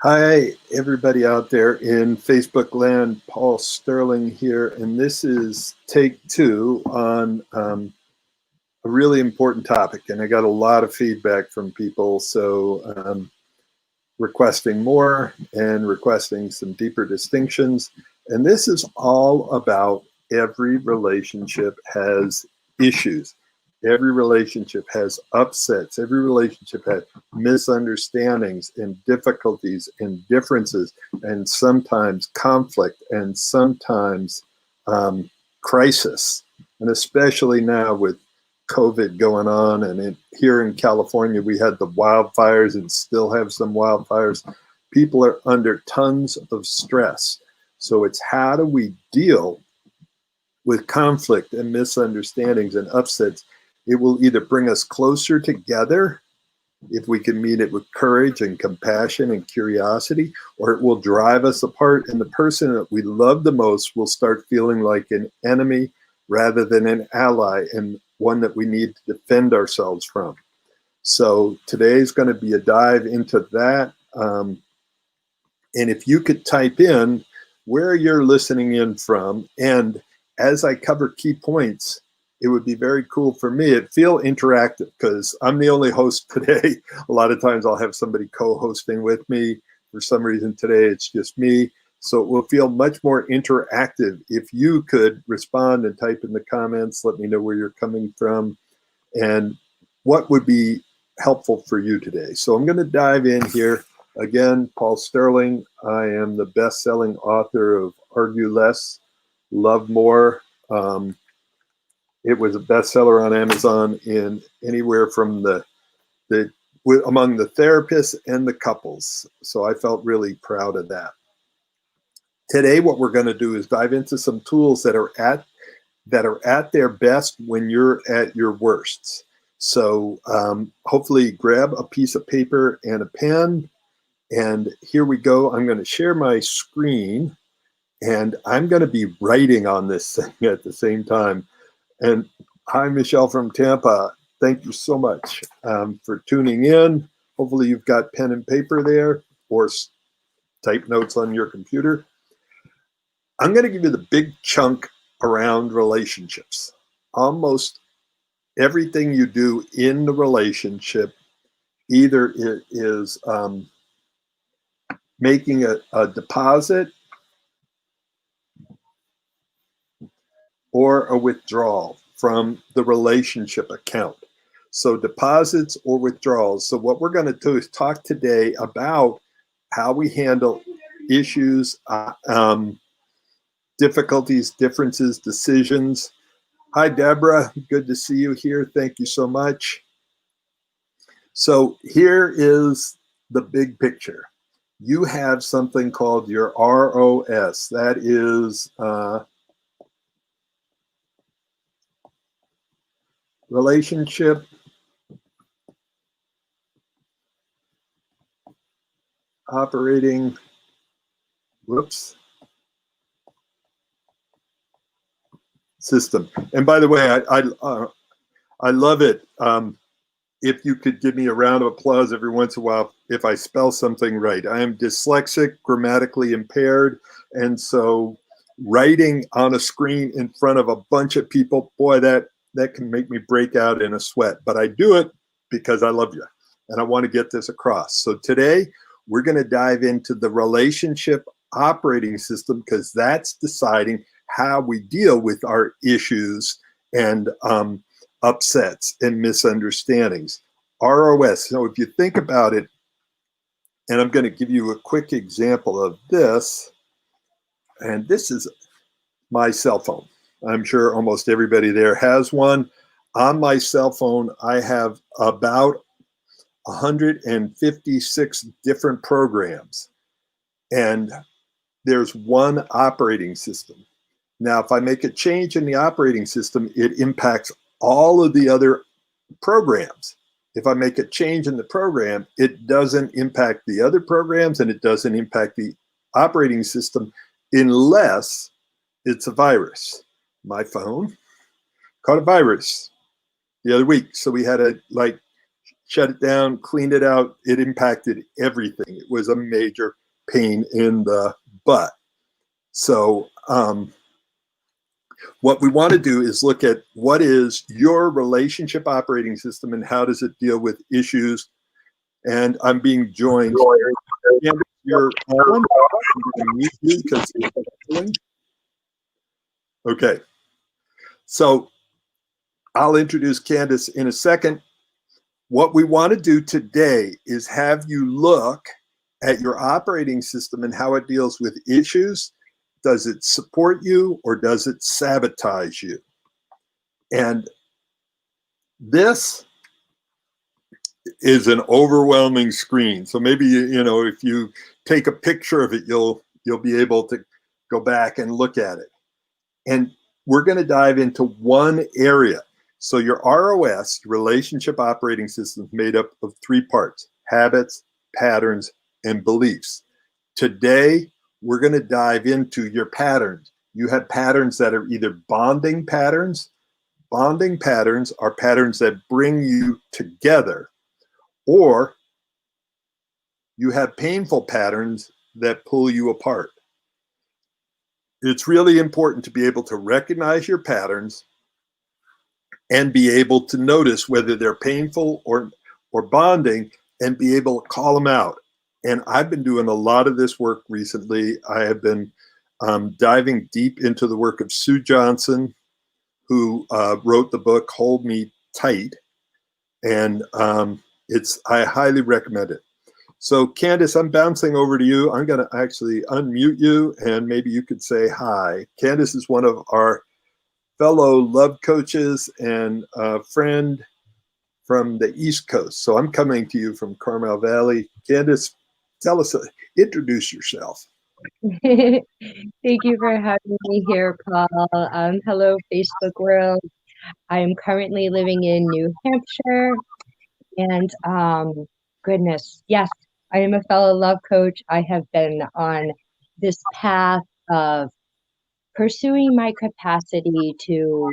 Hi, everybody out there in Facebook land. Paul Sterling here, and this is take two on a really important topic. And I got a lot of feedback from people, so requesting more and requesting some deeper distinctions. And this is all about every relationship has issues. Every relationship has upsets. Every relationship has misunderstandings and difficulties and differences, and sometimes conflict, and sometimes crisis. And especially now with COVID going on, and here in California, we had the wildfires and still have some wildfires. People are under tons of stress. So it's how do we deal with conflict and misunderstandings and upsets? It will either bring us closer together if we can meet it with courage and compassion and curiosity, or it will drive us apart. And the person that we love the most will start feeling like an enemy rather than an ally, and one that we need to defend ourselves from. So today is going to be a dive into that. And if you could type in where you're listening in from, and as I cover key points, it would be very cool for me. It feel interactive because I'm the only host today. A lot of times I'll have somebody co-hosting with me. For some reason today it's just me. So it will feel much more interactive if you could respond and type in the comments. Let me know where you're coming from and what would be helpful for you today. So I'm going to dive in here. Again, Paul Sterling. I am the best-selling author of Argue Less, Love More. It was a bestseller on Amazon in anywhere from among the therapists and the couples. So I felt really proud of that. Today, what we're going to do is dive into some tools that are at their best when you're at your worst. So hopefully grab a piece of paper and a pen. And here we go. I'm going to share my screen, and I'm going to be writing on this thing at the same time. And hi, Michelle from Tampa. Thank you so much for tuning in. Hopefully you've got pen and paper there, or type notes on your computer. I'm going to give you the big chunk around relationships. Almost everything you do in the relationship, either it is making a deposit or a withdrawal from the relationship account. So deposits or withdrawals. So what we're going to do is talk today about how we handle issues, difficulties, differences, decisions. Hi, Deborah. Good to see you here. Thank you so much. So here is the big picture. You have something called your ROS. That is relationship operating, system. And by the way, I love it. If you could give me a round of applause every once in a while if I spell something right. I am dyslexic, grammatically impaired, and so writing on a screen in front of a bunch of people, boy, that can make me break out in a sweat. But I do it because I love you and I want to get this across. So today we're going to dive into the relationship operating system, because that's deciding how we deal with our issues and upsets and misunderstandings. ROS. So if you think about it, and I'm going to give you a quick example of this, and this is my cell phone. I'm sure almost everybody there has one. On my cell phone, I have about 156 different programs, and there's one operating system. Now, if I make a change in the operating system, it impacts all of the other programs. If I make a change in the program, it doesn't impact the other programs, and it doesn't impact the operating system unless it's a virus. My phone caught a virus the other week. So we had to shut it down, cleaned it out. It impacted everything. It was a major pain in the butt. So what we want to do is look at what is your relationship operating system and how does it deal with issues. And I'm being joined. You're on. I'm going to mute you because okay. So I'll introduce Candace in a second. What we want to do today is have you look at your operating system and how it deals with issues. Does it support you or does it sabotage you? And this is an overwhelming screen. So maybe, you know, if you take a picture of it, you'll be able to go back and look at it. And we're going to dive into one area. So your ROS, relationship operating system, is made up of 3 parts: habits, patterns, and beliefs. Today, we're going to dive into your patterns. You have patterns that are either bonding patterns. Bonding patterns are patterns that bring you together, or you have painful patterns that pull you apart. It's really important to be able to recognize your patterns and be able to notice whether they're painful or bonding and be able to call them out. And I've been doing a lot of this work recently. I have been diving deep into the work of Sue Johnson, who wrote the book Hold Me Tight. And I highly recommend it. So Candace, I'm bouncing over to you. I'm going to actually unmute you and maybe you could say hi. Candace is one of our fellow love coaches and a friend from the East Coast. So I'm coming to you from Carmel Valley. Candace, tell us, introduce yourself. Thank you for having me here, Paul. Hello, Facebook world. I am currently living in New Hampshire, and goodness, yes, I am a fellow love coach. I have been on this path of pursuing my capacity to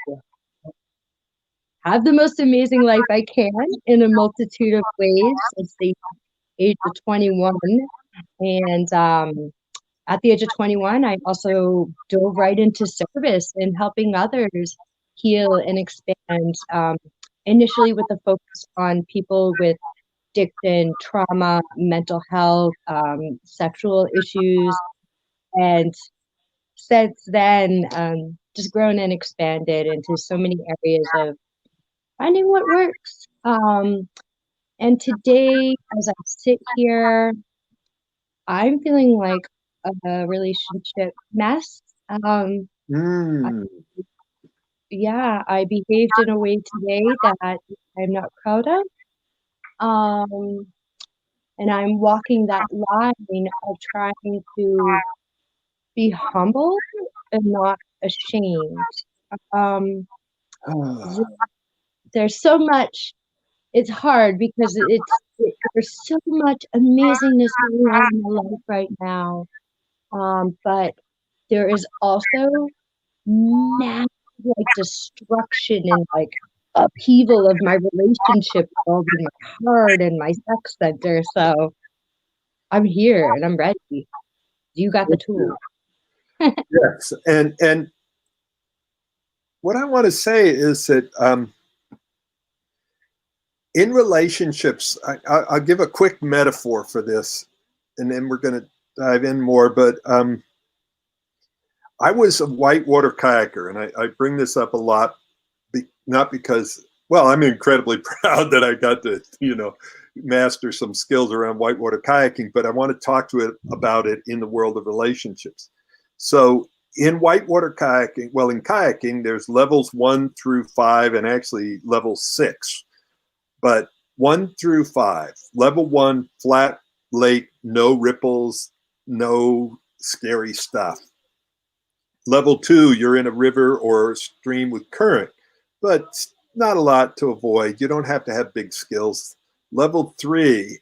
have the most amazing life I can in a multitude of ways since the age of 21. And at the age of 21, I also dove right into service and helping others heal and expand, initially with a focus on people with addiction, trauma, mental health, sexual issues. And since then, just grown and expanded into so many areas of finding what works. And today, as I sit here, I'm feeling like a relationship mess. I behaved in a way today that I'm not proud of. And I'm walking that line of trying to be humble and not ashamed. There's so much. It's hard because there's so much amazingness going on in my life right now. But there is also massive destruction and upheaval of my relationship world and my heart and my sex center. So I'm here and I'm ready. You got the tool. Yes, and what I want to say is that in relationships, I'll give a quick metaphor for this, and then we're going to dive in more. But I was a whitewater kayaker, and I bring this up a lot, not because, well, I'm incredibly proud that I got to, master some skills around whitewater kayaking, but I want to talk to it about it in the world of relationships. So in whitewater kayaking, well, in kayaking, there's levels 1 through 5 and actually level 6. But 1 through 5, level 1, flat lake, no ripples, no scary stuff. Level 2, you're in a river or a stream with current, but not a lot to avoid. You don't have to have big skills. Level 3,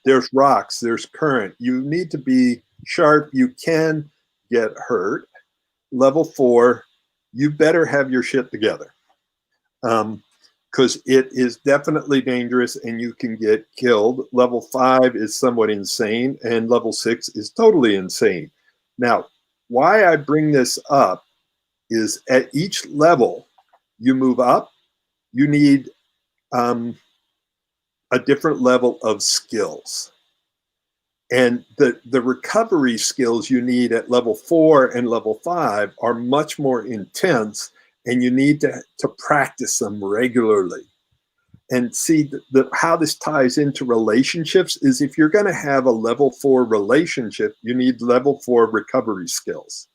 there's rocks, there's current. You need to be sharp. You can get hurt. Level 4, you better have your shit together. because it is definitely dangerous and you can get killed. Level 5 is somewhat insane, and level 6 is totally insane. Now, why I bring this up is at each level you move up, you need a different level of skills. And the recovery skills you need at level 4 and level 5 are much more intense, and you need to practice them regularly. And see, how this ties into relationships is if you're going to have a level 4 relationship, you need level 4 recovery skills.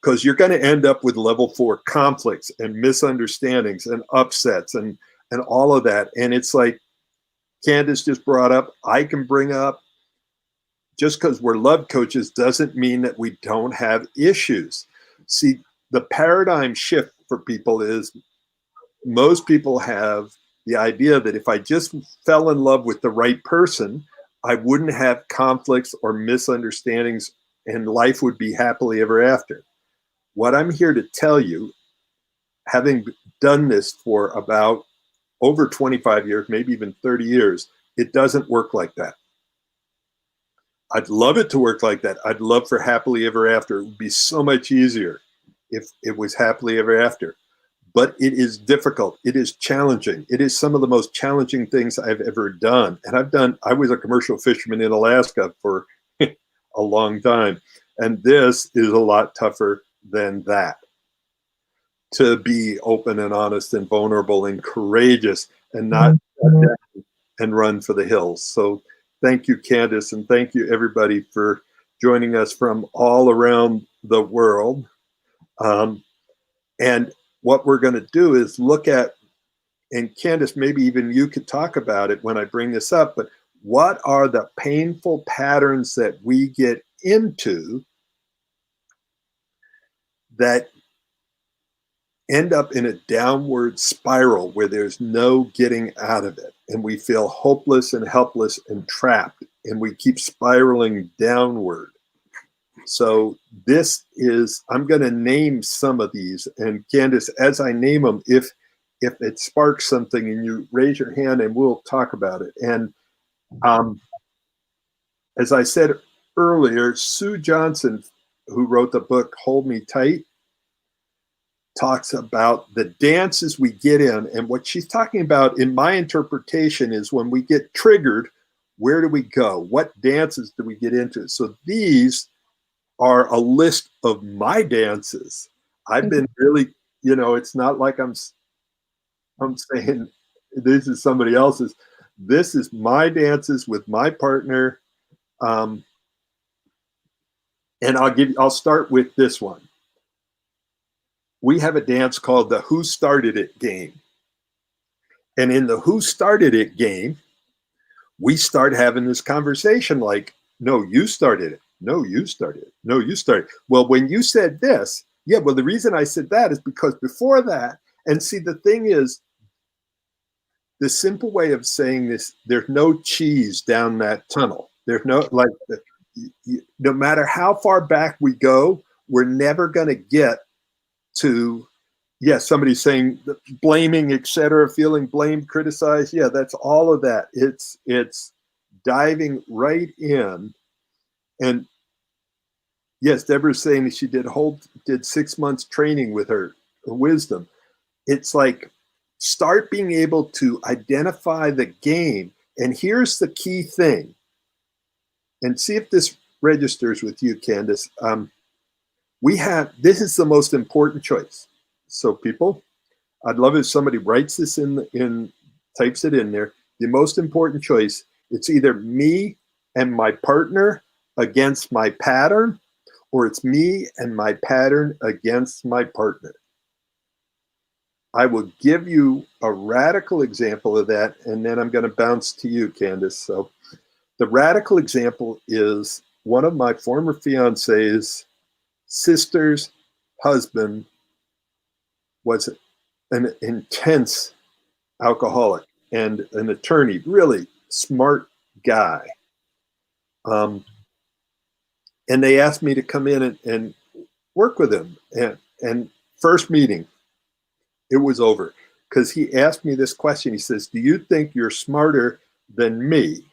Because you're going to end up with level 4 conflicts and misunderstandings and upsets and all of that. And it's like Candace just brought up, I can bring up, just because we're love coaches doesn't mean that we don't have issues. See, the paradigm shift for people is most people have the idea that if I just fell in love with the right person, I wouldn't have conflicts or misunderstandings and life would be happily ever after. What I'm here to tell you, having done this for about over 25 years, maybe even 30 years, it doesn't work like that. I'd love it to work like that. I'd love for happily ever after. It would be so much easier if it was happily ever after. But it is difficult. It is challenging. It is some of the most challenging things I've ever done. And I was a commercial fisherman in Alaska for a long time. And this is a lot tougher than that. To be open and honest and vulnerable and courageous and not and run for the hills. So thank you, Candace, and thank you, everybody, for joining us from all around the world. And what we're going to do is look at, and Candace, maybe even you could talk about it when I bring this up, but what are the painful patterns that we get into that end up in a downward spiral where there's no getting out of it, and we feel hopeless and helpless and trapped, and we keep spiraling downward. So this is, I'm going to name some of these, and Candace, as I name them, if it sparks something and you raise your hand and we'll talk about it. And as I said earlier, Sue Johnson, who wrote the book Hold Me Tight, talks about the dances we get in. And what she's talking about, in my interpretation, is when we get triggered, where do we go? What dances do we get into? So these are a list of my dances. I've been really, it's not like I'm saying this is somebody else's. This is my dances with my partner. And I'll start with this one. We have a dance called the Who Started It game. And in the Who Started It game, we start having this conversation like, no, you started it. No, you started it. No, you started. Well, when you said this, yeah, well, the reason I said that is because before that, and see, the thing is, the simple way of saying this, there's no cheese down that tunnel. There's no, like, no matter how far back we go, we're never going to get to, yes, somebody's saying blaming, etc., feeling blamed, criticized. Yeah, that's all of that. It's diving right in. And yes, Deborah's saying that she did 6 months training with her wisdom. It's like, start being able to identify the game. And here's the key thing. And see if this registers with you, Candace. This is the most important choice. So people, I'd love if somebody writes this types it in there. The most important choice, it's either me and my partner against my pattern, or it's me and my pattern against my partner. I will give you a radical example of that, and then I'm going to bounce to you, Candace. So the radical example is one of my former fiance's sister's husband was an intense alcoholic and an attorney, really smart guy. And they asked me to come in and work with him. And first meeting, it was over because he asked me this question. He says, do you think you're smarter than me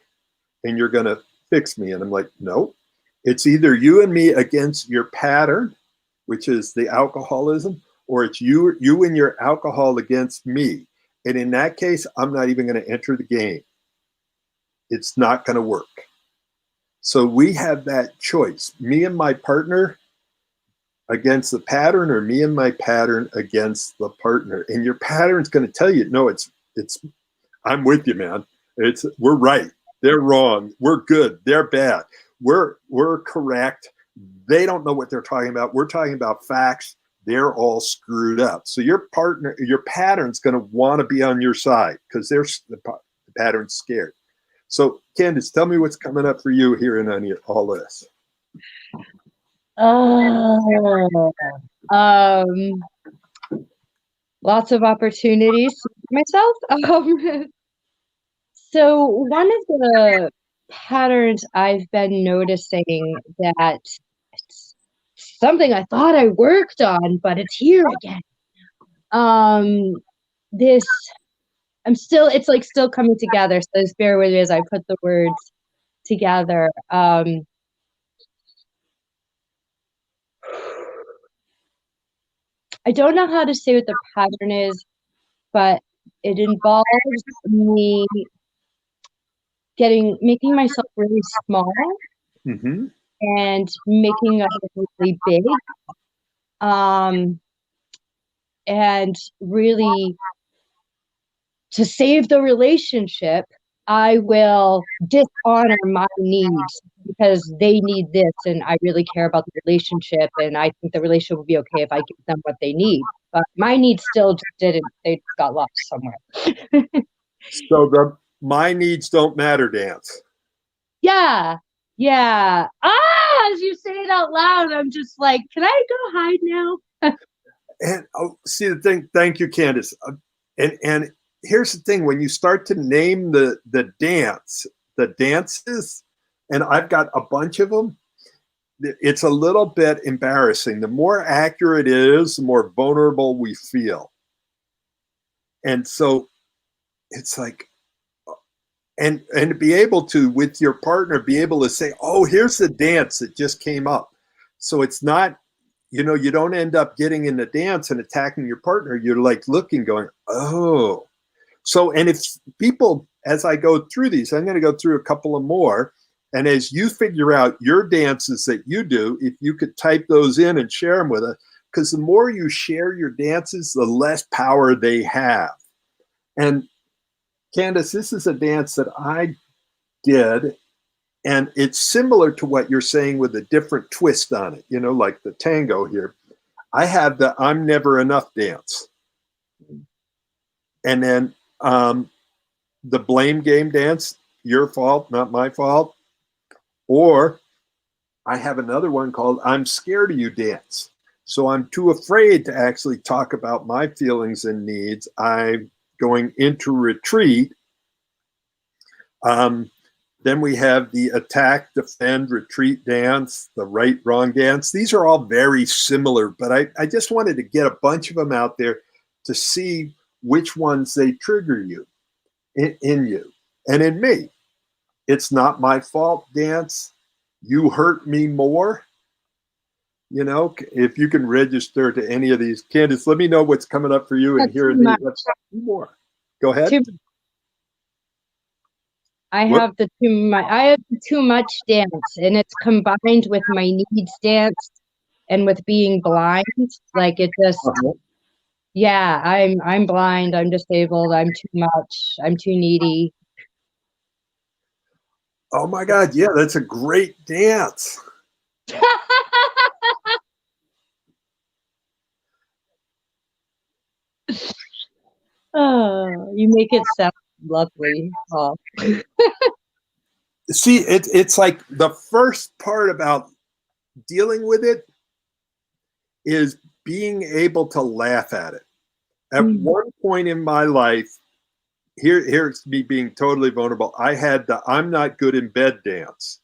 and you're going to fix me? And I'm like, no, it's either you and me against your pattern, which is the alcoholism, or it's you and your alcohol against me. And in that case, I'm not even going to enter the game. It's not going to work. So we have that choice, me and my partner against the pattern, or me and my pattern against the partner. And your pattern's going to tell you, no, it's I'm with you, man. We're right. They're wrong. We're good. They're bad. We're correct. They don't know what they're talking about. We're talking about facts. They're all screwed up. So your pattern's going to want to be on your side because the pattern's scared. So Candace, tell me what's coming up for you here in all this. Lots of opportunities for myself. So one of the patterns I've been noticing that it's something I thought I worked on, but it's here again. It's like still coming together. So just bear with me as I put the words together. I don't know how to say what the pattern is, but it involves me making myself really small and making others really big. And really, to save the relationship, I will dishonor my needs because they need this, and I really care about the relationship, and I think the relationship will be okay if I give them what they need. But my needs still just didn't. They got lost somewhere. So my needs don't matter dance. Yeah. As you say it out loud, I'm just like, can I go hide now? And see the thing. Thank you, Candace. And here's the thing: when you start to name the dances, and I've got a bunch of them, it's a little bit embarrassing. The more accurate it is, the more vulnerable we feel. And so it's like, and to be able to, with your partner, be able to say, oh, here's the dance that just came up. So it's not, you don't end up getting in the dance and attacking your partner. You're like looking, going, oh. So, and if people, as I go through these, I'm going to go through a couple of more. And as you figure out your dances that you do, if you could type those in and share them with us, because the more you share your dances, the less power they have. And Candace, this is a dance that I did, and it's similar to what you're saying with a different twist on it, like the tango here. I have the I'm never enough dance. And then the blame game dance, your fault, not my fault. Or I have another one called I'm scared of you dance. So I'm too afraid to actually talk about my feelings and needs. I'm going into retreat. Then we have the attack, defend, retreat dance, the right, wrong dance. These are all very similar, but I just wanted to get a bunch of them out there to see which ones they trigger you in you. And in me, it's not my fault dance. You hurt me more. If you can register to any of these. Candace, let me know what's coming up for you and here in these. More. Go ahead. I have the too much dance, and it's combined with my needs dance and with being blind. Like it just, yeah, I'm blind, I'm disabled, I'm too much, I'm too needy. Oh my God, yeah, that's a great dance. Oh, you make it sound lovely. Oh. See, it's like the first part about dealing with it is being able to laugh at it. At one point in my life, here's me being totally vulnerable. I had the I'm not good in bed dance.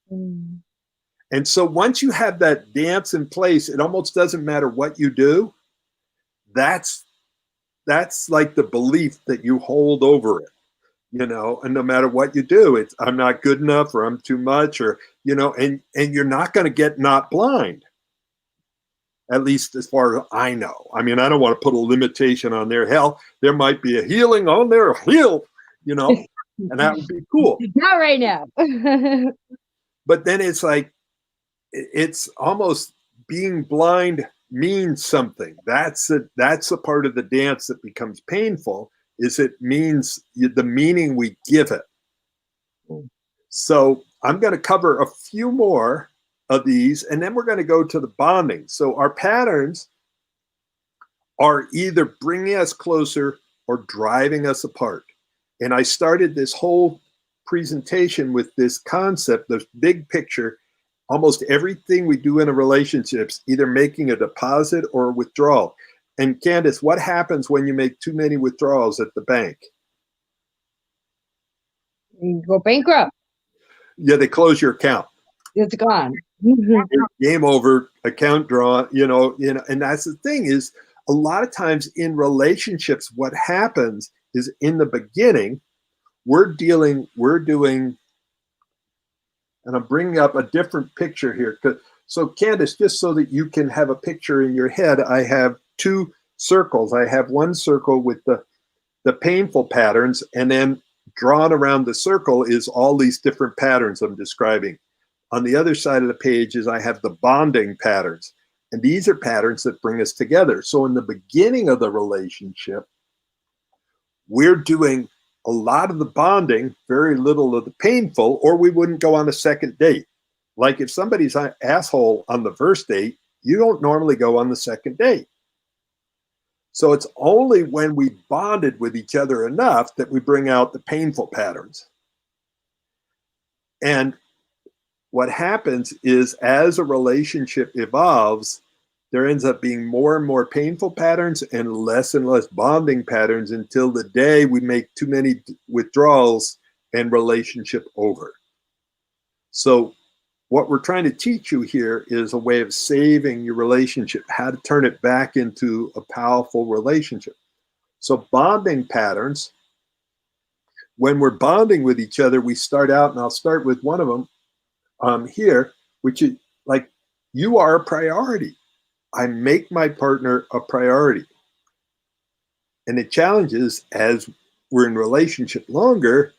And so once you have that dance in place, it almost doesn't matter what you do. That's that's like the belief that you hold over it, and no matter what you do, it's I'm not good enough or I'm too much or and you're not going to get not blind, at least as far as I know. I mean, I don't want to put a limitation on there. Hell, there might be a healing on there, and that would be cool. Not right now. But then it's like, it's almost being blind means something. That's a part of the dance that becomes painful, is it means the meaning we give it. So I'm going to cover a few more of these, and then we're going to go to the bonding. So our patterns are either bringing us closer or driving us apart. And I started this whole presentation with this concept, this big picture. Almost everything we do in a relationship's either making a deposit or a withdrawal. And Candace, what happens when you make too many withdrawals at the bank? You go bankrupt. Yeah, they close your account. It's gone. Game over, account drawn, and that's the thing, is a lot of times in relationships, what happens is in the beginning, we're doing, and I'm bringing up a different picture here. So Candace, just so that you can have a picture in your head, I have two circles. I have one circle with the painful patterns, and then drawn around the circle is all these different patterns I'm describing. On the other side of the page is I have the bonding patterns. And these are patterns that bring us together. So in the beginning of the relationship, we're doing a lot of the bonding, very little of the painful, or we wouldn't go on a second date. Like if somebody's an asshole on the first date, you don't normally go on the second date. So it's only when we bonded with each other enough that we bring out the painful patterns. And what happens is, as a relationship evolves, there ends up being more and more painful patterns and less bonding patterns, until the day we make too many withdrawals and relationship over. So what we're trying to teach you here is a way of saving your relationship, how to turn it back into a powerful relationship. So bonding patterns, when we're bonding with each other, we start out, and I'll start with one of them here, which is like, you are a priority. I make my partner a priority. And the challenge is, as we're in relationship longer,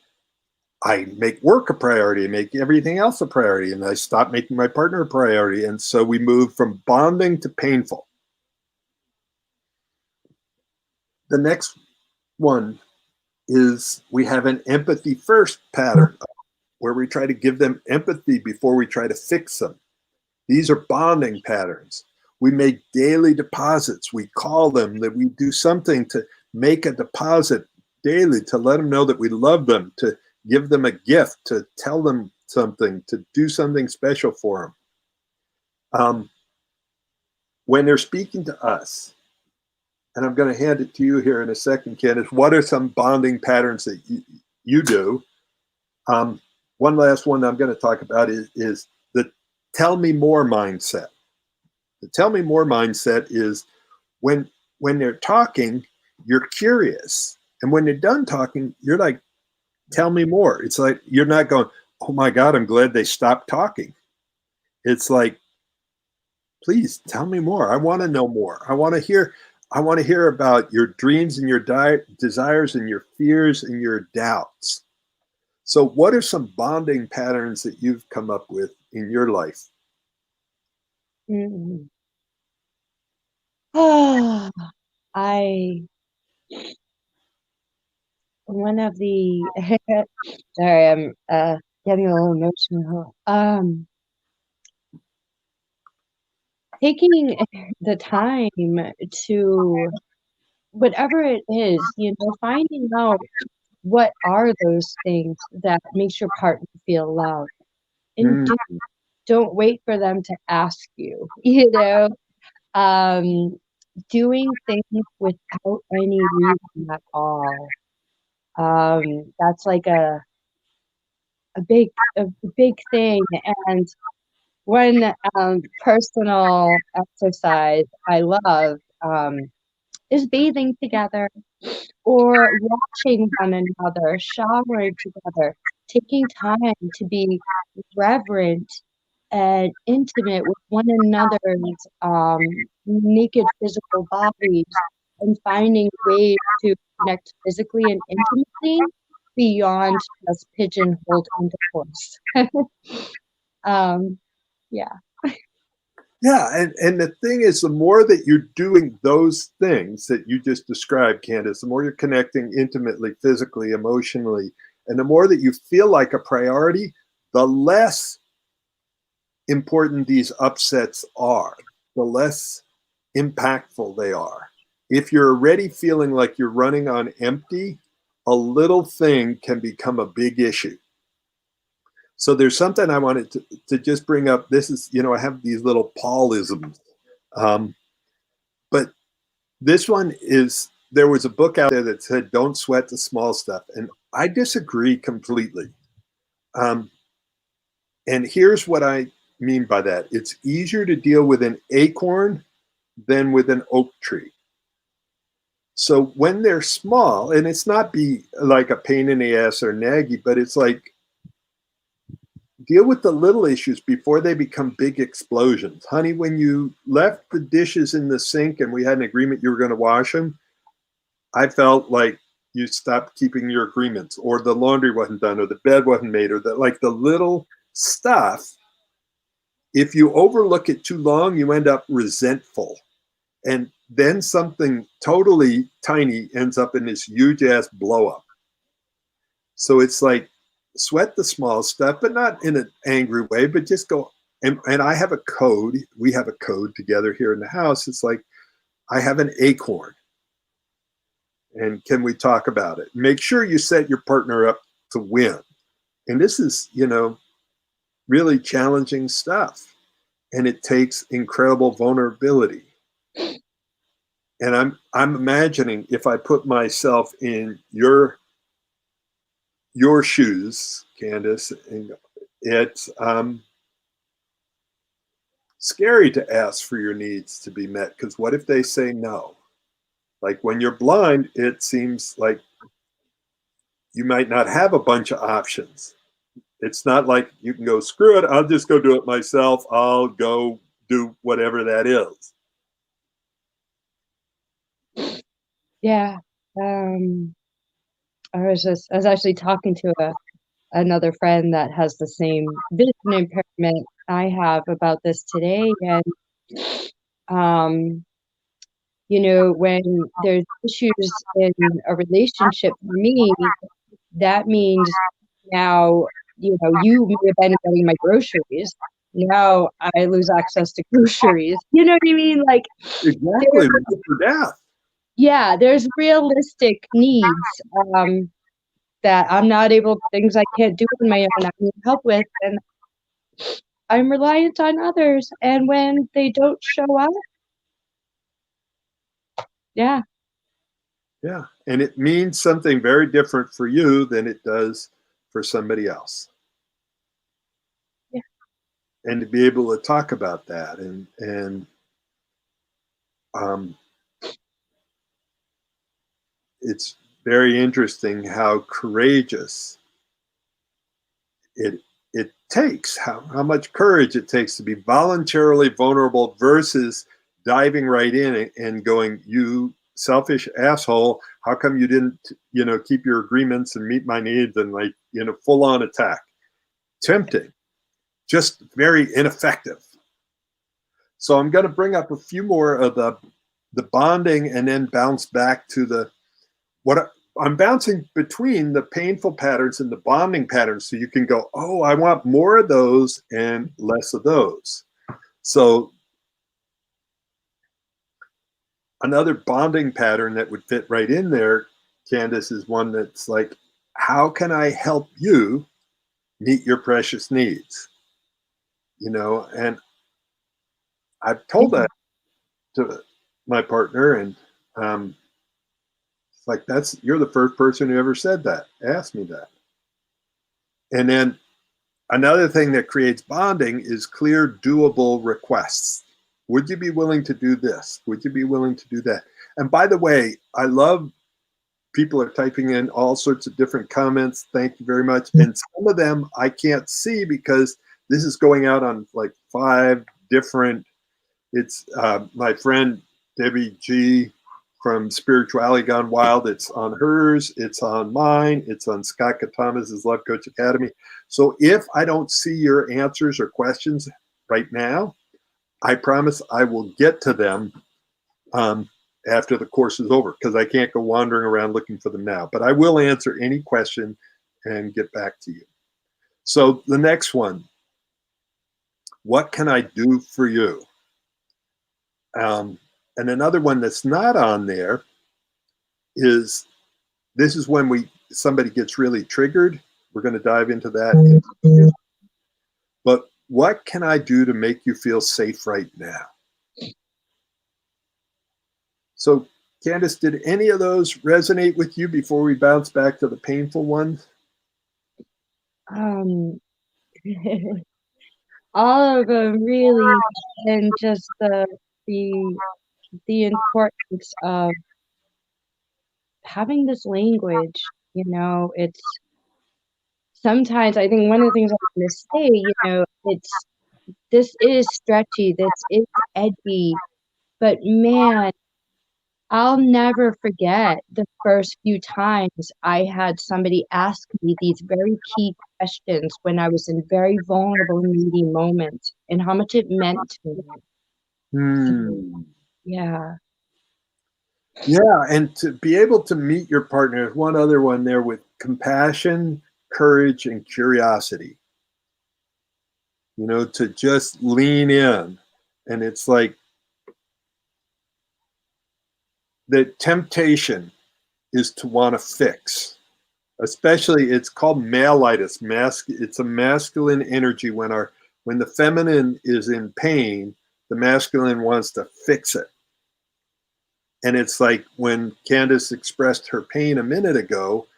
I make work a priority, I make everything else a priority, and I stop making my partner a priority. And so we move from bonding to painful. The next one is we have an empathy first pattern, where we try to give them empathy before we try to fix them. These are bonding patterns. We make daily deposits. We call them, that we do something to make a deposit daily, to let them know that we love them, to give them a gift, to tell them something, to do something special for them. When they're speaking to us, and I'm going to hand it to you here in a second, Candace, what are some bonding patterns that you do? One last one I'm going to talk about is the tell me more mindset. The tell me more mindset is when they're talking, you're curious. And when they're done talking, you're like, tell me more. It's like, you're not going, oh my God, I'm glad they stopped talking. It's like, please tell me more. I want to know more. I want to hear about your dreams and your desires and your fears and your doubts. So what are some bonding patterns that you've come up with in your life? Mm. Oh, one of the sorry, I'm getting a little emotional. Taking the time to, whatever it is, finding out what are those things that makes your partner feel loved, and don't wait for them to ask you. Doing things without any reason at all. That's like a big thing. And one personal exercise I love is bathing together or watching one another, showering together, taking time to be reverent and intimate with one another's naked physical bodies and finding ways to connect physically and intimately beyond just pigeonholed intercourse. Yeah. Yeah, and the thing is, the more that you're doing those things that you just described, Candace, the more you're connecting intimately, physically, emotionally, and the more that you feel like a priority, the less important these upsets are, the less impactful they are. If you're already feeling like you're running on empty, a little thing can become a big issue. So there's something I wanted to just bring up. This is, I have these little Paulisms. But this one is, there was a book out there that said, don't sweat the small stuff. And I disagree completely. And here's what I mean by that. It's easier to deal with an acorn than with an oak tree. So when they're small, and it's not be like a pain in the ass or naggy, but it's like, deal with the little issues before they become big explosions. Honey, when you left the dishes in the sink and we had an agreement you were going to wash them, I felt like you stopped keeping your agreements, or the laundry wasn't done, or the bed wasn't made, or the little stuff. If you overlook it too long, you end up resentful. And then something totally tiny ends up in this huge ass blow up. So it's like, sweat the small stuff, but not in an angry way, but just go. And I have a code. We have a code together here in the house. It's like, I have an acorn. And can we talk about it? Make sure you set your partner up to win. And this is, really challenging stuff. And it takes incredible vulnerability. And I'm imagining, if I put myself in your shoes, Candace, and it's scary to ask for your needs to be met, because what if they say no? Like, when you're blind, it seems like you might not have a bunch of options. It's not like you can go, screw it, I'll just go do it myself. I'll go do whatever that is. Yeah. I was actually talking to another friend that has the same vision impairment I have about this today. And, when there's issues in a relationship, for me, that means now, you may have been getting my groceries. Now I lose access to groceries. You know what I mean? Like, Exactly. For death. yeah, there's realistic needs that I'm not able, things I can't do on my own, I need help with, and I'm reliant on others. And when they don't show up, yeah. Yeah. And it means something very different for you than it does for somebody else. Yeah. And to be able to talk about that and it's very interesting how courageous it takes, how much courage it takes to be voluntarily vulnerable versus diving right in and going, you selfish asshole, how come you didn't keep your agreements and meet my needs, and full on attack. Tempting, just very ineffective. So I'm going to bring up a few more of the bonding, and then bounce back to what I'm bouncing between the painful patterns and the bonding patterns, so you can go, oh, I want more of those and less of those. So another bonding pattern that would fit right in there, Candace, is one that's like, how can I help you meet your precious needs? And I've told that to my partner, and it's like, you're the first person who ever said that, asked me that. And then another thing that creates bonding is clear, doable requests. Would you be willing to do this? Would you be willing to do that? And by the way, I love people are typing in all sorts of different comments. Thank you very much. And some of them I can't see because this is going out on like 5 different. It's my friend Debbie G from Spirituality Gone Wild. It's on hers. It's on mine. It's on Scott Thomas's Love Coach Academy. So if I don't see your answers or questions right now, I promise I will get to them after the course is over, because I can't go wandering around looking for them now. But I will answer any question and get back to you. So the next one, what can I do for you? And another one that's not on there is, this is when somebody gets really triggered. We're going to dive into that. But what can I do to make you feel safe right now? So, Candace, did any of those resonate with you before we bounce back to the painful ones? All of them really, and just the importance of having this language. It's sometimes, I think one of the things I want to say, this is stretchy, this is edgy, but man, I'll never forget the first few times I had somebody ask me these very key questions when I was in very vulnerable, needy moments, and how much it meant to me. Yeah. Yeah, and to be able to meet your partner, one other one there, with compassion, courage, and curiosity. To just lean in. And it's like the temptation is to want to fix. Especially, it's called maleitis. It's a masculine energy. When the feminine is in pain, the masculine wants to fix it. And it's like when Candace expressed her pain a minute ago,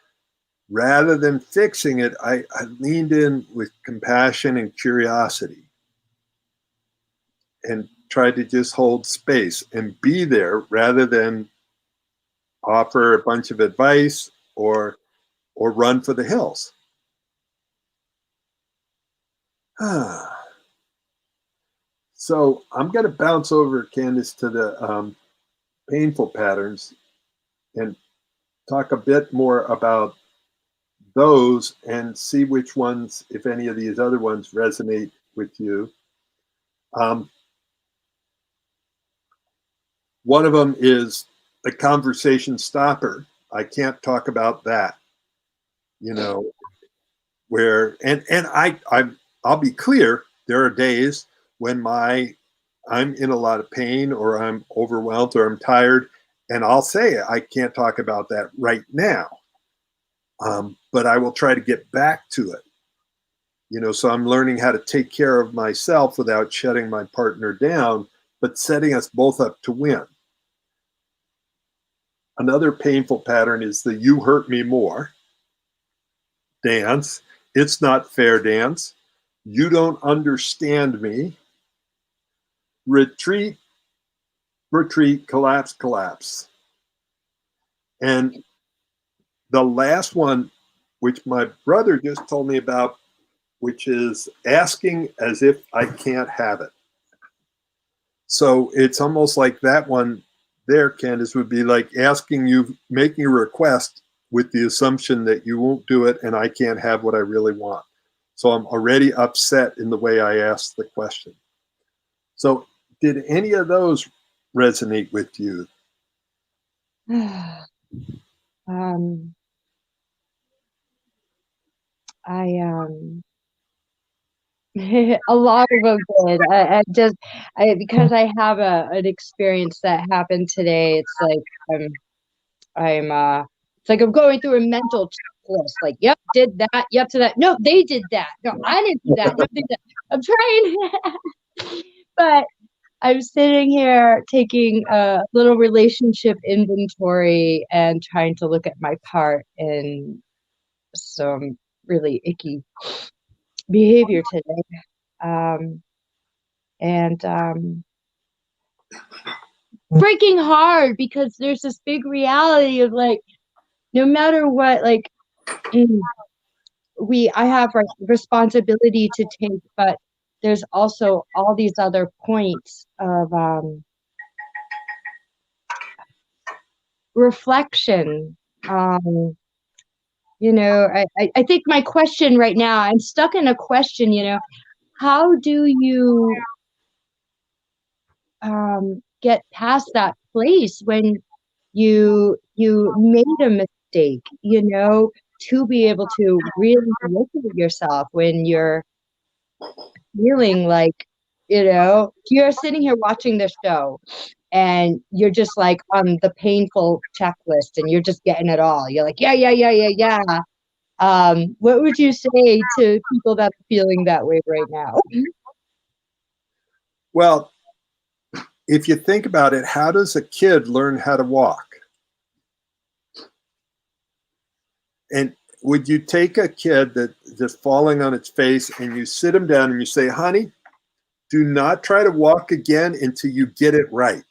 rather than fixing it, I leaned in with compassion and curiosity and tried to just hold space and be there rather than offer a bunch of advice or run for the hills. So I'm going to bounce over, Candace, to the painful patterns and talk a bit more about those and see which ones, if any of these other ones, resonate with you. One of them is a conversation stopper. I can't talk about that, where, and I'll be clear, there are days when I'm in a lot of pain, or I'm overwhelmed, or I'm tired, and I'll say, I can't talk about that right now. But I will try to get back to it. So I'm learning how to take care of myself without shutting my partner down, but setting us both up to win. Another painful pattern is the "you hurt me more" dance. It's not fair dance. You don't understand me. Retreat, collapse, collapse. And the last one, which my brother just told me about, which is asking as if I can't have it. So it's almost like that one there, Candace, would be like asking you, making a request with the assumption that you won't do it and I can't have what I really want. So I'm already upset in the way I asked the question. So did any of those resonate with you? A lot of them did. Because I have an experience that happened today. It's like it's like I'm going through a mental checklist. Like, yep, did that. Yep, to that. No, they did that. No, I didn't do that. No, they did that. I'm trying, but I'm sitting here taking a little relationship inventory and trying to look at my part in some really icky behavior today. And freaking hard because there's this big reality of like, no matter what, like, I have responsibility to take, but there's also all these other points of reflection. I think my question right now, I'm stuck in a question, how do you get past that place when you made a mistake, to be able to really look at yourself when you're feeling like, you're sitting here watching the show and you're just like on the painful checklist and you're just getting it all. You're like, yeah. What would you say to people that are feeling that way right now? Well, if you think about it, how does a kid learn how to walk? And would you take a kid that just falling on its face and you sit him down and you say, honey, do not try to walk again until you get it right.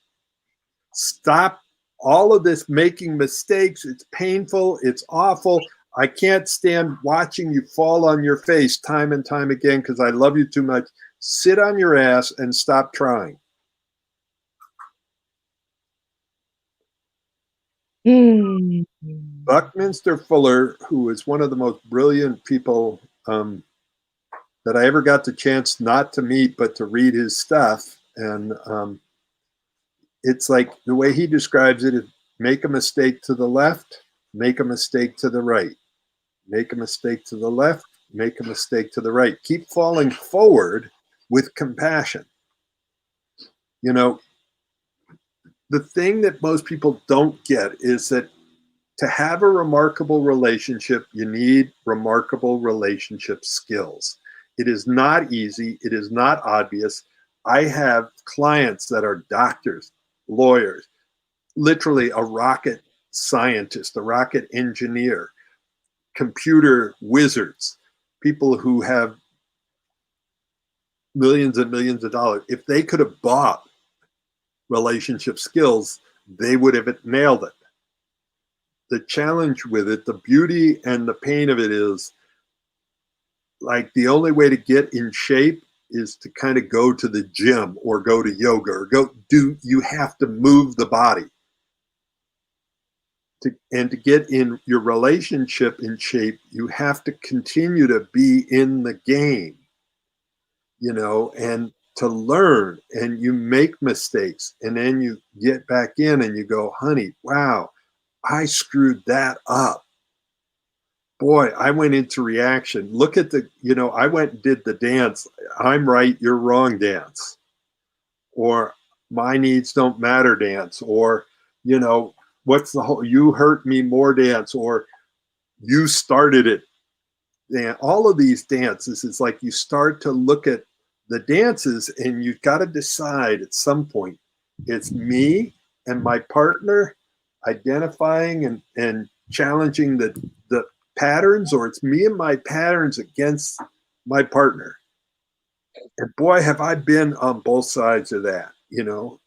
Stop all of this making mistakes. It's painful. It's awful. I can't stand watching you fall on your face time and time again because I love you too much. Sit on your ass and stop trying. Buckminster Fuller, who is one of the most brilliant people that I ever got the chance not to meet, but to read his stuff. And it's like the way he describes it is make a mistake to the left, make a mistake to the right, make a mistake to the left, make a mistake to the right. Keep falling forward with compassion. The thing that most people don't get is that to have a remarkable relationship, you need remarkable relationship skills. It is not easy. It is not obvious. I have clients that are doctors, lawyers, literally a rocket scientist, a rocket engineer, computer wizards, people who have millions and millions of dollars. If they could have bought relationship skills, they would have nailed it. The challenge with it, the beauty and the pain of it is, like, the only way to get in shape is to kind of go to the gym or go to yoga or you have to move the body. And to get in your relationship in shape, you have to continue to be in the game, and to learn, and you make mistakes and then you get back in and you go, honey, wow, I screwed that up. Boy, I went into reaction. Look at I went and did the dance. I'm right, you're wrong dance. Or my needs don't matter dance. Or, what's the whole, you hurt me more dance. Or you started it. And all of these dances, it's like you start to look at the dances and you've got to decide at some point, it's me and my partner identifying and challenging the patterns, or it's me and my patterns against my partner. And boy, have I been on both sides of that.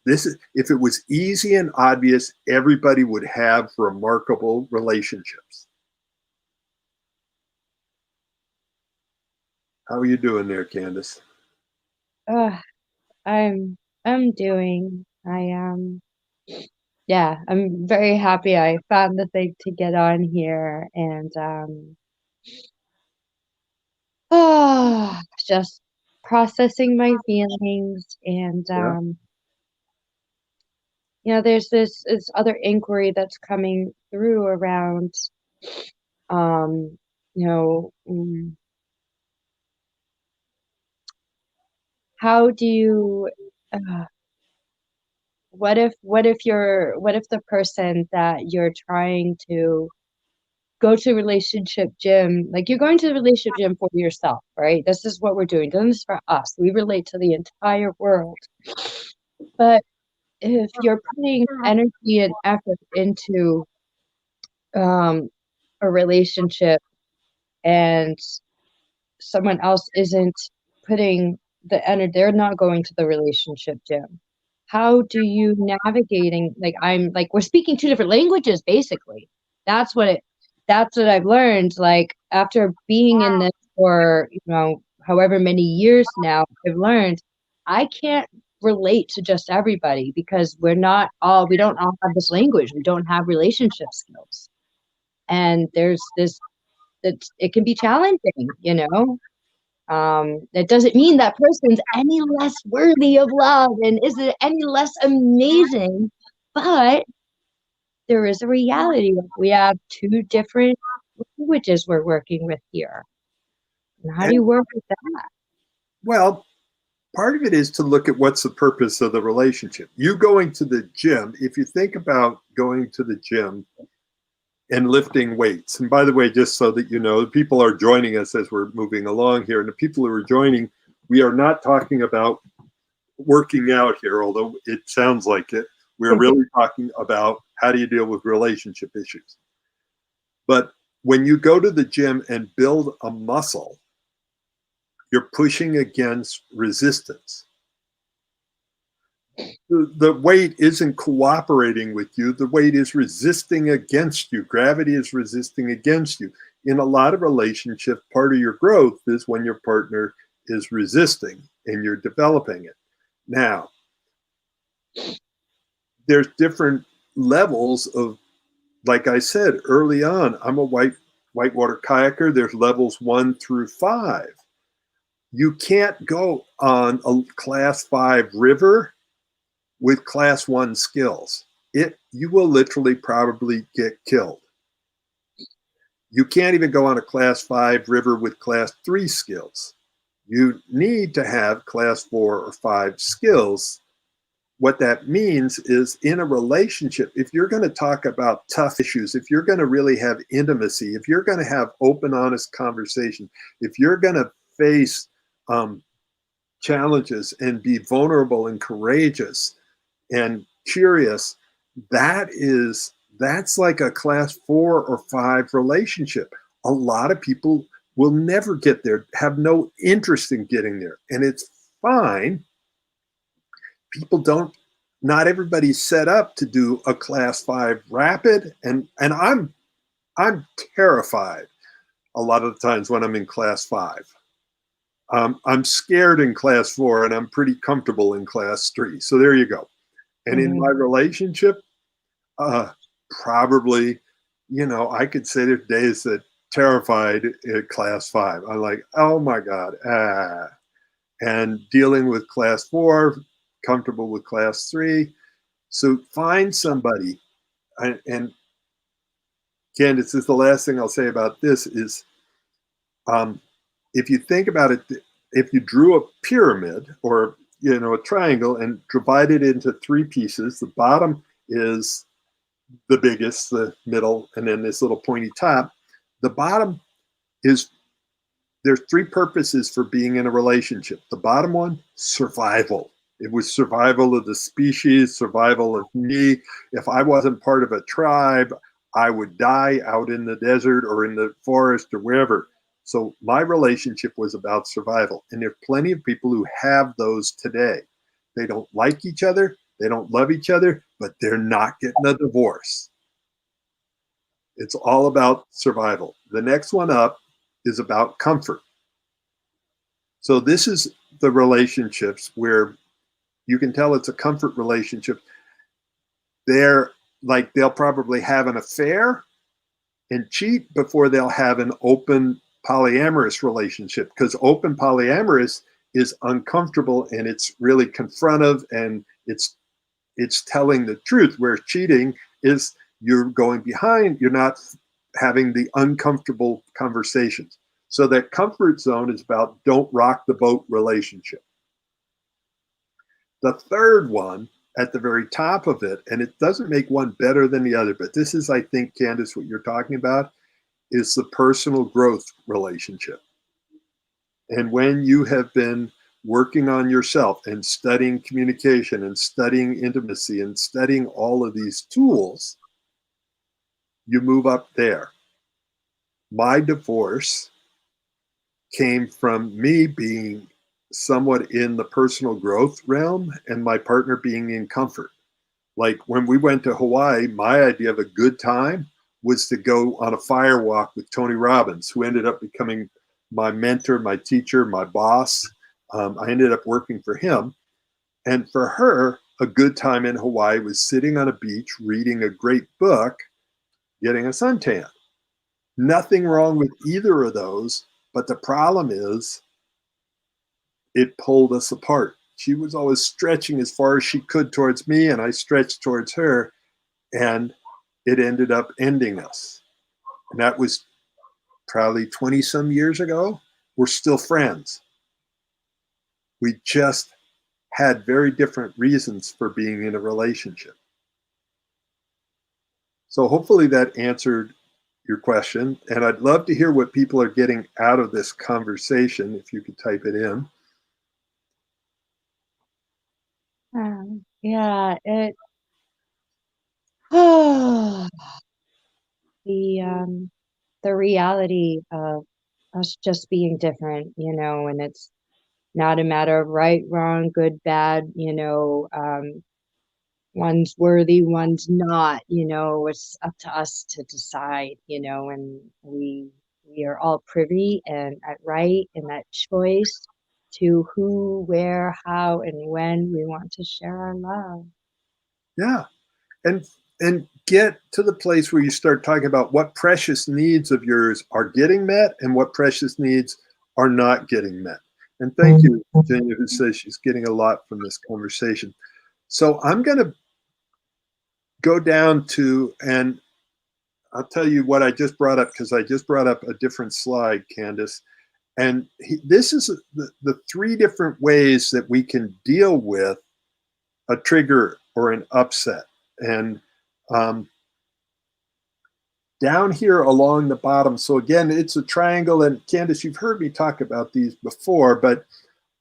This is, if it was easy and obvious, everybody would have remarkable relationships. How are you doing there, Candace? I'm doing. Yeah, I'm very happy I found the thing to get on here and just processing my feelings and there's this other inquiry that's coming through around um you know mm, how do you what if the person that you're trying to go to relationship gym, like you're going to the relationship gym for yourself, right? This is what we're doing this for us. We relate to the entire world. But if you're putting energy and effort into a relationship and someone else isn't putting the energy, they're not going to the relationship gym. how do you navigating, like, I'm like, we're speaking two different languages, basically. That's what it, that's what I've learned, like, after being in this for, however many years now, I've learned I can't relate to just everybody because we don't all have this language. We don't have relationship skills. And there's this, that it can be challenging. That doesn't mean that person's any less worthy of love and isn't any less amazing, but there is a reality. We have two different languages we're working with here. And how do you And work with that? well, part of it is to look at what's the purpose of the relationship. You going to the gym, if you think about going to the gym and lifting weights, and by the way, just so that you know, the people are joining us as we're moving along here, and the people who are joining, we are not talking about working out here, although it sounds like it. We're really talking about how do you deal with relationship issues. But when you go to the gym and build a muscle, you're pushing against resistance. The weight isn't cooperating with you. The weight is resisting against you. Gravity is resisting against you. In a lot of relationships, part of your growth is when your partner is resisting and you're developing it. Now, there's different levels of, like I said early on, I'm a whitewater kayaker. There's levels 1 through 5. You can't go on a class 5 river with class 1 skills. You will literally probably get killed. You can't even go on a class 5 river with class 3 skills. You need to have class 4 or 5 skills. What that means is, in a relationship, if you're going to talk about tough issues, if you're going to really have intimacy, if you're going to have open, honest conversation, if you're going to face challenges and be vulnerable and courageous and curious, that's like a class 4 or 5 relationship. A lot of people will never get there, have no interest in getting there, and it's fine. People don't, not everybody's set up to do a class 5 rapid, and I'm terrified a lot of the times when I'm in class 5. I'm scared in class 4, and I'm pretty comfortable in class 3. So there you go. And in my relationship, probably, I could say there are days that terrified at class 5. I'm like, oh my God. And dealing with class 4, comfortable with class 3. So find somebody. And Candace, this is the last thing I'll say about this is, if you think about it, if you drew a pyramid or a triangle and divided it into 3 pieces, the bottom is the biggest, the middle, and then this little pointy top. The bottom is, there's 3 purposes for being in a relationship. The bottom one, survival. It was survival of the species, survival of me. If I wasn't part of a tribe, I would die out in the desert or in the forest or wherever. So my relationship was about survival. And there are plenty of people who have those today. They don't like each other. They don't love each other, but they're not getting a divorce. It's all about survival. The next one up is about comfort. So this is the relationships where you can tell it's a comfort relationship. They'll probably have an affair and cheat before they'll have an open polyamorous relationship, because open polyamorous is uncomfortable and it's really confrontive and it's telling the truth, where cheating is you're going behind, you're not having the uncomfortable conversations. So that comfort zone is about don't rock the boat relationship. The third one at the very top of it, and it doesn't make one better than the other, but this is, I think, Candace, what you're talking about, is the personal growth relationship. And when you have been working on yourself and studying communication and studying intimacy and studying all of these tools, you move up there. My divorce came from me being somewhat in the personal growth realm and my partner being in comfort. Like when we went to Hawaii, my idea of a good time was to go on a fire walk with Tony Robbins, who ended up becoming my mentor, my teacher, my boss. I ended up working for him. And for her, a good time in Hawaii was sitting on a beach, reading a great book, getting a suntan. Nothing wrong with either of those. But the problem is it pulled us apart. She was always stretching as far as she could towards me, and I stretched towards her, and it ended up ending us. And that was probably 20 some years ago. We're still friends. We just had very different reasons for being in a relationship. So hopefully that answered your question. And I'd love to hear what people are getting out of this conversation, if you could type it in. Yeah, the reality of us just being different, and it's not a matter of right, wrong, good, bad, one's worthy, one's not, it's up to us to decide, and we are all privy and at right in that choice to who, where, how, and when we want to share our love. Yeah. And get to the place where you start talking about what precious needs of yours are getting met and what precious needs are not getting met. And thank you, Virginia, who says she's getting a lot from this conversation. So I'm going to go down to, and I'll tell you what I just brought up, because I just brought up a different slide, Candace. And this is the three different ways that we can deal with a trigger or an upset. And down here along the bottom, so again, it's a triangle. And Candace, you've heard me talk about these before, but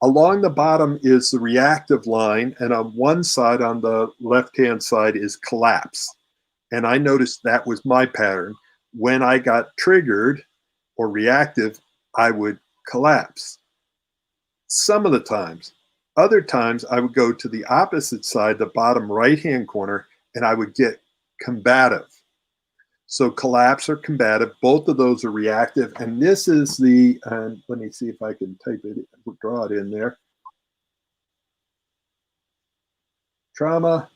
along the bottom is the reactive line. And on one side, on the left-hand side, is collapse. And I noticed that was my pattern. When I got triggered or reactive, I would collapse. Some of the times. Other times, I would go to the opposite side, the bottom right-hand corner, and I would get combative. So collapse or combative, both of those are reactive. And this is the, let me see if I can type it, draw it in there. Trauma,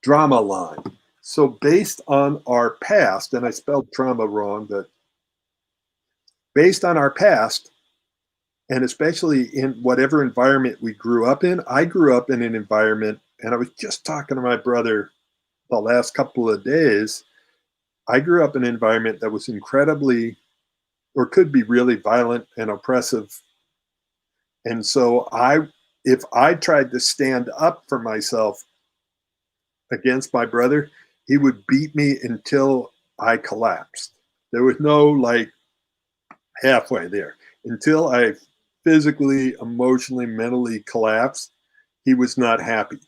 drama line. So based on our past, and I spelled trauma wrong, but based on our past, and especially in whatever environment we grew up in, I grew up in an environment, and I was just talking to my brother the last couple of days. I grew up in an environment that was incredibly, or could be really violent and oppressive. And so if I tried to stand up for myself against my brother, he would beat me until I collapsed. There was no like halfway there. Until I physically, emotionally, mentally collapsed, he was not happy.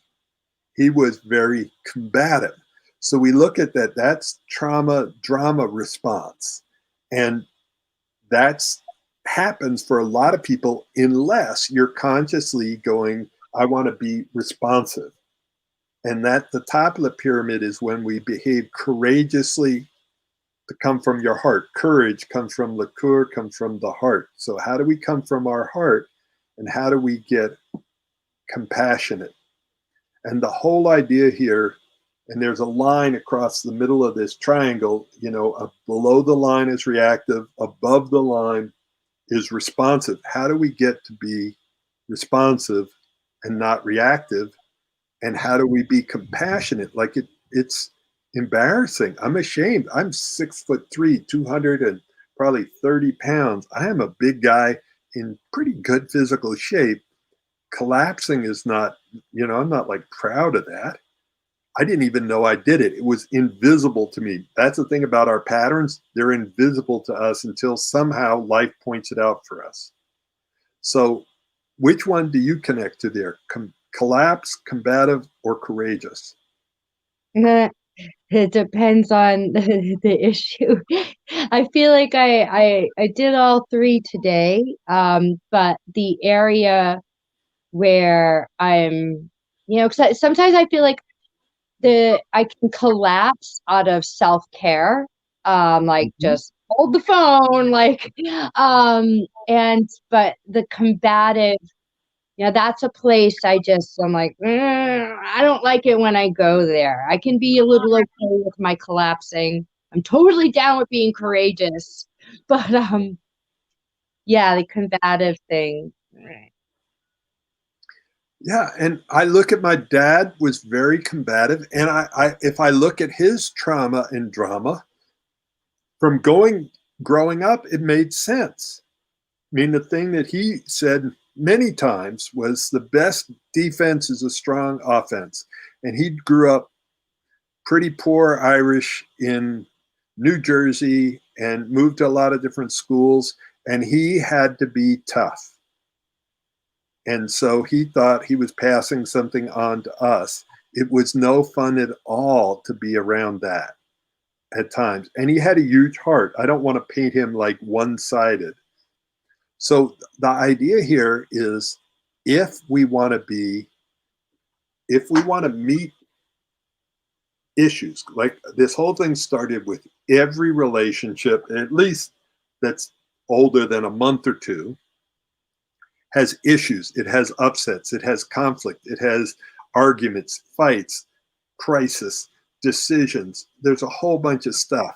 He was very combative. So we look at that, that's trauma, drama response. And that's happens for a lot of people unless you're consciously going, I want to be responsive. And that the top of the pyramid is when we behave courageously to come from your heart. Courage comes from liqueur, comes from the heart. So how do we come from our heart, and how do we get compassionate? And the whole idea here, and there's a line across the middle of this triangle, below the line is reactive, above the line is responsive. How do we get to be responsive and not reactive? And how do we be compassionate? Like it's embarrassing. I'm ashamed. I'm 6'3", 200 and probably 30 pounds. I am a big guy in pretty good physical shape. Collapsing is not, I'm not like proud of that. I didn't even know I did it. It was invisible to me. That's the thing about our patterns. They're invisible to us until somehow life points it out for us. So which one do you connect to there? Collapse, combative, or courageous? It depends on the issue. I feel like I did all three today, but the area where I'm, 'cause sometimes I feel like I can collapse out of self-care, like Mhm. just hold the phone, like, but the combative, that's a place I'm like, I don't like it when I go there. I can be a little okay with my collapsing. I'm totally down with being courageous, but yeah, the combative thing. Yeah, and I look at my dad was very combative, and if I look at his trauma and drama from growing up, it made sense. I mean, the thing that he said many times was the best defense is a strong offense, and he grew up pretty poor Irish in New Jersey and moved to a lot of different schools, and he had to be tough. And so he thought he was passing something on to us. It was no fun at all to be around that at times. And he had a huge heart. I don't want to paint him like one sided. So the idea here is if we want to be, if we want to meet issues, like this whole thing started with every relationship, at least that's older than a month or two, has issues, it has upsets, it has conflict, it has arguments, fights, crisis, decisions. There's a whole bunch of stuff.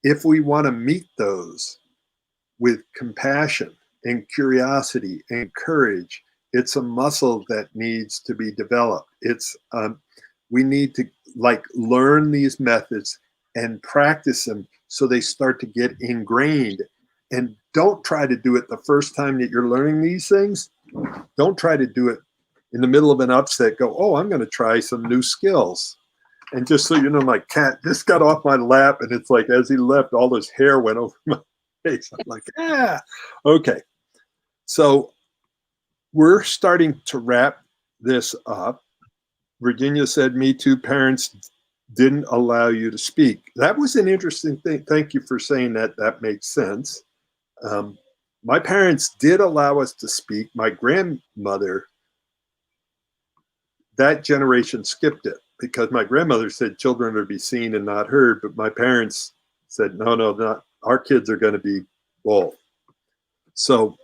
If we want to meet those with compassion and curiosity and courage, it's a muscle that needs to be developed. We need to like learn these methods and practice them so they start to get ingrained. And don't try to do it the first time that you're learning these things. Don't try to do it in the middle of an upset. Go, oh, I'm going to try some new skills. And just so you know, my cat just got off my lap, and it's like as he left, all his hair went over my face. I'm like, okay. So we're starting to wrap this up. Virginia said, Me Too parents didn't allow you to speak. That was an interesting thing. Thank you for saying that. That makes sense. My parents did allow us to speak. My grandmother, that generation skipped it because my grandmother said children are to be seen and not heard. But my parents said, no, not our kids are going to be both. So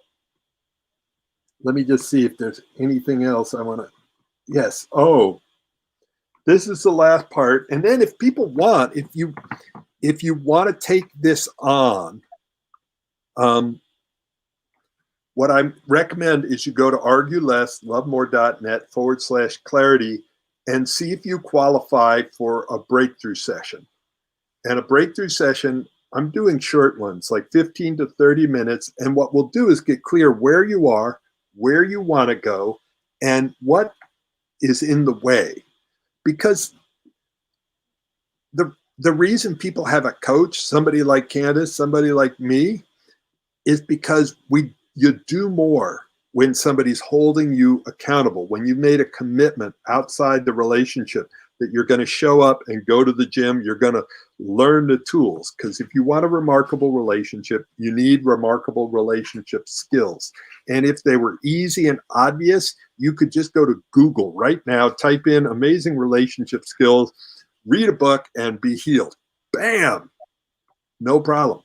let me just see if there's anything else I want to. Yes. Oh, this is the last part. And then if people want, if you want to take this on, what I recommend is you go to argueless.lovemore.net/clarity and see if you qualify for a breakthrough session. And a breakthrough session, I'm doing short ones, like 15 to 30 minutes. And what we'll do is get clear where you are, where you want to go, and what is in the way. Because the reason people have a coach, somebody like Candace, somebody like me, is because you do more when somebody's holding you accountable, when you made a commitment outside the relationship that you're going to show up and go to the gym, you're going to learn the tools. Because if you want a remarkable relationship, you need remarkable relationship skills. And if they were easy and obvious, you could just go to Google right now, type in amazing relationship skills, read a book, and be healed. Bam! No problem.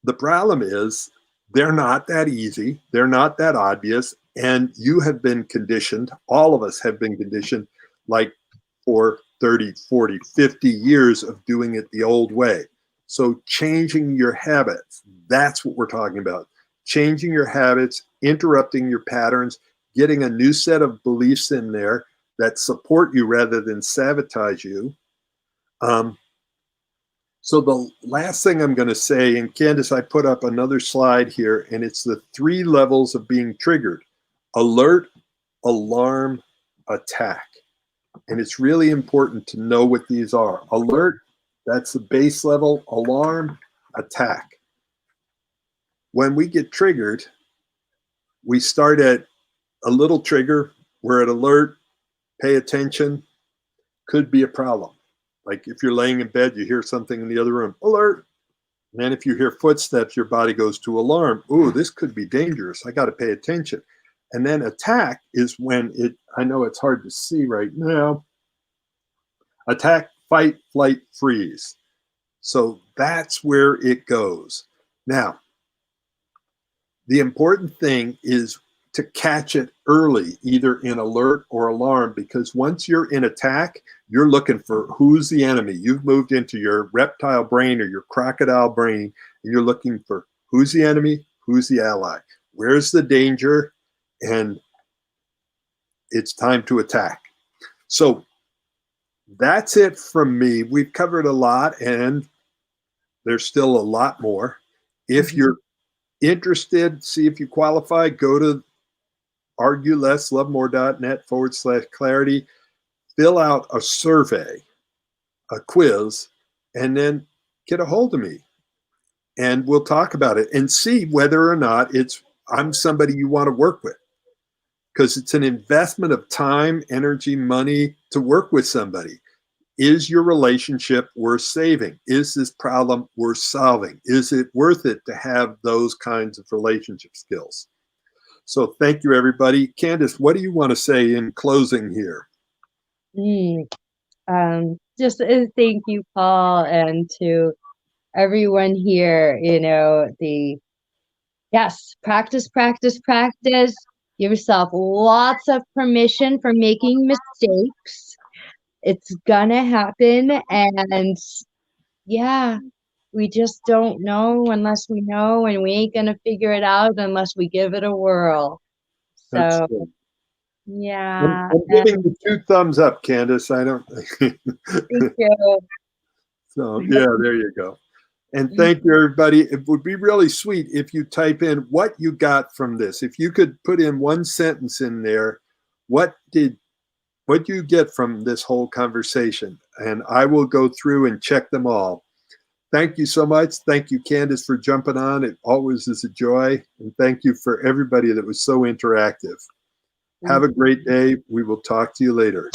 The problem is they're not that easy. They're not that obvious. And you have been conditioned, all of us have been conditioned, like for 30, 40, 50 years of doing it the old way. So changing your habits, that's what we're talking about. Changing your habits, interrupting your patterns, getting a new set of beliefs in there that support you rather than sabotage you. So the last thing I'm going to say, and Candace, I put up another slide here, and it's the 3 levels of being triggered: alert, alarm, attack. And it's really important to know what these are. Alert, that's the base level. Alarm, attack. When we get triggered, we start at a little trigger. We're at alert, pay attention, could be a problem. Like if you're laying in bed, you hear something in the other room, alert. And then if you hear footsteps, your body goes to alarm. Ooh, this could be dangerous. I got to pay attention. And then attack is when I know it's hard to see right now. Attack, fight, flight, freeze. So that's where it goes. Now, the important thing is to catch it early, either in alert or alarm, because once you're in attack, you're looking for who's the enemy. You've moved into your reptile brain or your crocodile brain, and you're looking for who's the enemy, who's the ally, where's the danger, and it's time to attack. So that's it from me. We've covered a lot, and there's still a lot more. If you're interested, see if you qualify, go to arguelesslovemore.net/clarity, fill out a survey, a quiz, and then get a hold of me. And we'll talk about it and see whether or not I'm somebody you want to work with. Because it's an investment of time, energy, money to work with somebody. Is your relationship worth saving? Is this problem worth solving? Is it worth it to have those kinds of relationship skills? So thank you, everybody. Candace, what do you want to say in closing here? Just thank you, Paul, and to everyone here. Yes, practice, practice, practice. Give yourself lots of permission for making mistakes. It's gonna happen, and yeah, we just don't know unless we know, and we ain't gonna figure it out unless we give it a whirl. So, yeah. I'm giving you 2 thumbs up, Candace. I don't. Thank you. So yeah, there you go. And thank you, everybody. It would be really sweet if you type in what you got from this. If you could put in one sentence in there, what do you get from this whole conversation? And I will go through and check them all. Thank you so much. Thank you, Candace, for jumping on. It always is a joy. And thank you for everybody that was so interactive. Have a great day. We will talk to you later.